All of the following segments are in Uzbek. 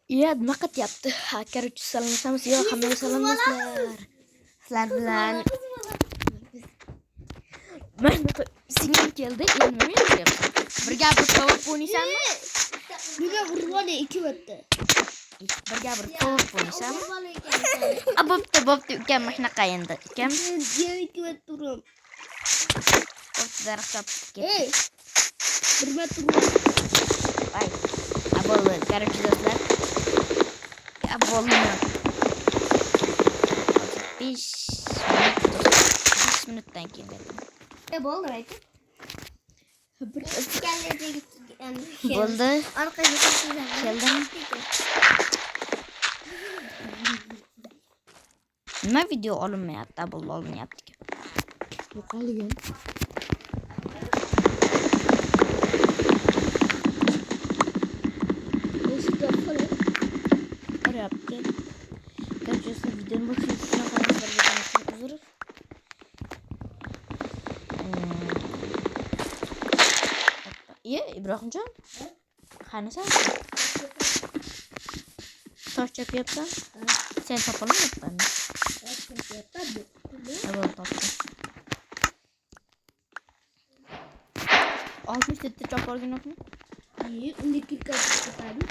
Iya, nima qilyapti? Karıcı salonlaşamiz. Yo'q, hammaga salomlasizlar. Sizlar bilan mana singlim keldi. Endi nima qilyapsan? Birga bir tovuq o'ynaysanmi? Nega urvali 2 marta? Birga bir tovuq o'ynaysanmi? Bo'pti, ukam mana shunaqa endi. Ukam Men 2 marta uram. bo'pti, daraxtga ketdi. Ey! 1 marta uram. Ay. Bo'ldi, karıcı do'stlar. Bo'ldi. 5 minutdan keyin Bo'ldi ayt. Bir keldi gitti. bo'ldi. Orqaga Keldim. Nima video olinmayapti? Bo'ldi, olinmayapti. Yo'qolgan. Ko'ryapti. Karıcı videoni boshida shunaqa narsalarga uzr. Iya, Ibrohimjon. Qani sen? Tosh chapyapsan? Sen topolmayapsan. Bo'ldi, topdim. 60 tetda chop olganapmi? Uni kirkab chiqadi.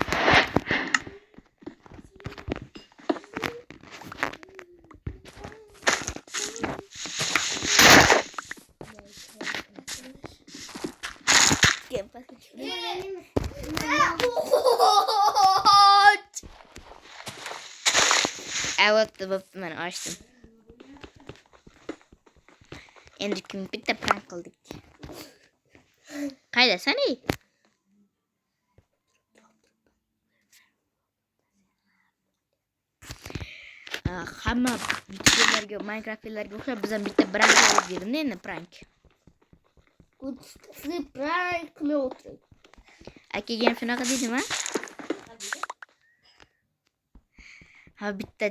Bo'pti, mana ochdim. Endi bitta prank qildik. Qaydasan ey? Hamma YouTuberlarga, Minecraftlarga o'xshab biz ham bitta prank qilib berdim endi prank. Siz prank qilib o'tiring. Akaga ham shunaqa deydimi? Ha, bitta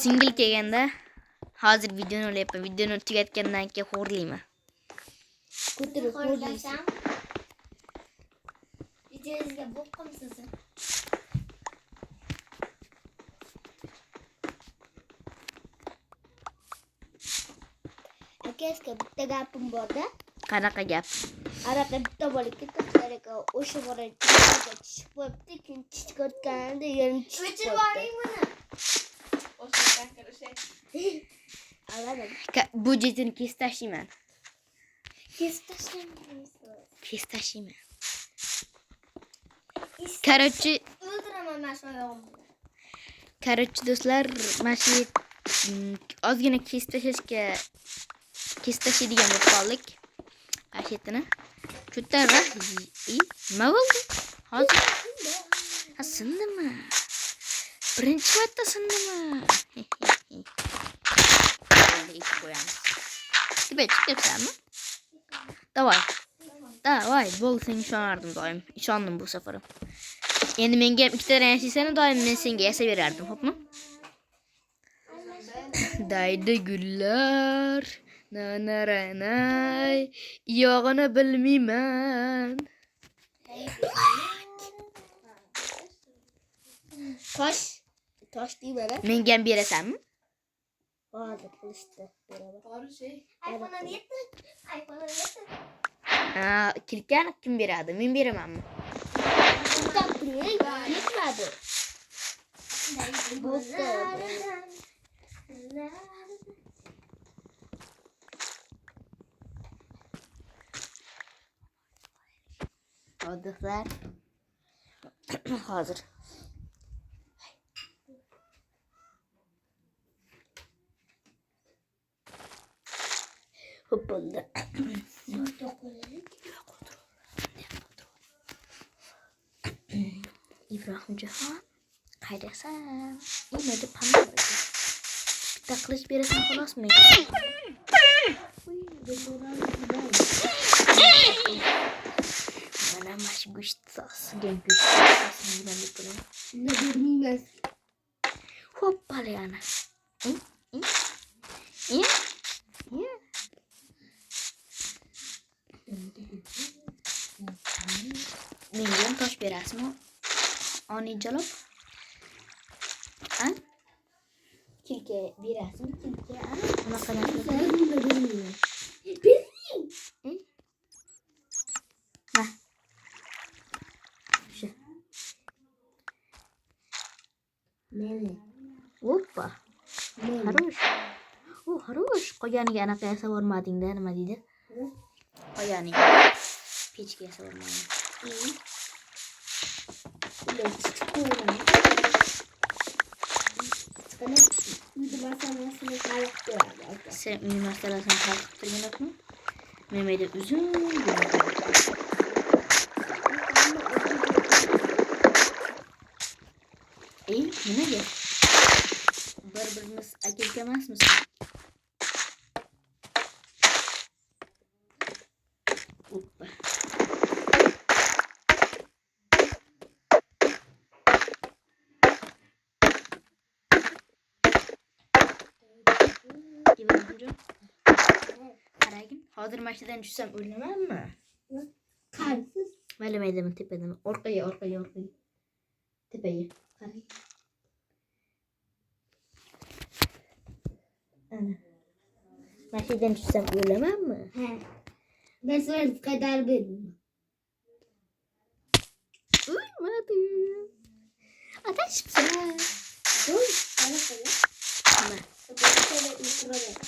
single kelganda hozir videoni olyapman. Videoni tugatgandan keyin xo'rlayman. Ko'tarib qo'ylasam. Videongizga boqqimsiz. Akaska bitta gapim bor-da. Qanaqa gap? Araqa bitta bola ketdi, o'sha bola tushib qo'yibdi, keyin chiqayotganida yana tushib O'chirib qo'yibdi. oling buni. Aladim. Bu jetini kesib tashlayman. Kesib tashlaymiz. Kesib tashlayman. Короче, O'ldiraman men shu oyog'imni. Короче, do'stlar, mana shu ozgina kesib tashlaydigan bo'lib qoldik. Ashetini. Cho'tara. Nima bo'ldi? Hozir. Ha, sindimi? Birinchi marta sindimi? Endi qo'yamiz. Chiqyapsanmi? Davay, bo'ldi, senga ishonardim doim. Ishondim bu safar. Endi menga ham ikkita yasaysana, doim men senga yasab berardim, xo'pmi? Daydi gullar, nanaranay, yog'ini bilmayman. Tosh deyman. Menga ham berasanmi? Hozir qilishdi. Beraman. iPhone'ni yetdi. iPhone'ni yetdi. Ha, kirkan kim beradi? Men beramanmi? To'xtab turing, yetmadi. Bo'pti. Do'stlar. Hozir. Xo'p bo'ldi. Ibrohimjon, qaydasan? Nimaga pamir? Bitta qilich berasan xolosmi? Mana mash go'sht sosigan go'sht sosini bilib qo'ying. Nima bermayman. Hoppala yana. Menga ham tosh berasizmi? Ani jalop. Ha? Tilki birasini tilki. Unaqa narsa. Sen bunu bilmiyorum. Ha. Shu. Mene. Hoppa. Mene. Harosh. Harosh. Qo'yaniga anaqa yasab olmading-da, nima deydi? Qo'yaniga. Pechga yasab olmading. Ulan küçük koyma. Çıkanı uydu masanasını kalıp koyarlar. Sen uy masalasini hal qilib turganapmi? Men mayda uzun bo'ladi. Nimaga? Bir-birimiz aka-uka emasmiz? Hoppa. İbrahimjon, qaragin. Hozir mashinadan tushsam o'linamanmi? Kalpsiz. Mayli maydami, tepadami? Orqaga. Tepaga. Qarang. Ana. Mashinadan tushsam o'lamanmi? He. Ben sana kadar bilmiyorum. Uymadım. Adashibsan. Dur. Bana söyle. Nima? Bana söyle ısrar et.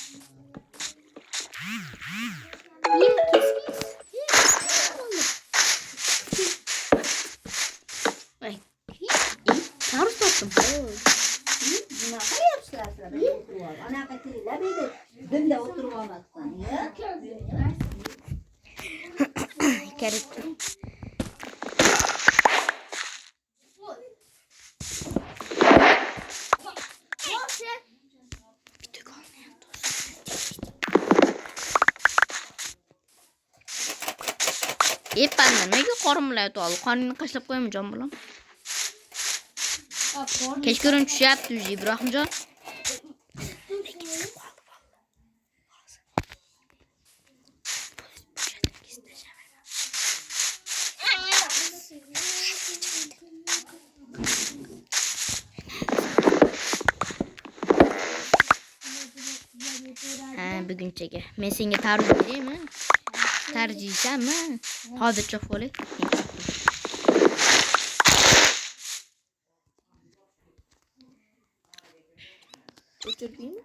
Ye, kes. Ay. Tarus topdim. Bunaqa yapsizlar sizlar. Anaqa kiringlar bu yerda dinda o'tirib olmasdan. Kerak. Panna nega qorimlayapti? Qoningni qashlab qo'yaman jon bolam. Kech ko'rin tushyapti o'zi Ibrohimjon. Ha, bugunchaga. Men senga tarz beraymi? Tarjiysanmi? Hozircha bo'lay. O'chirdingmi?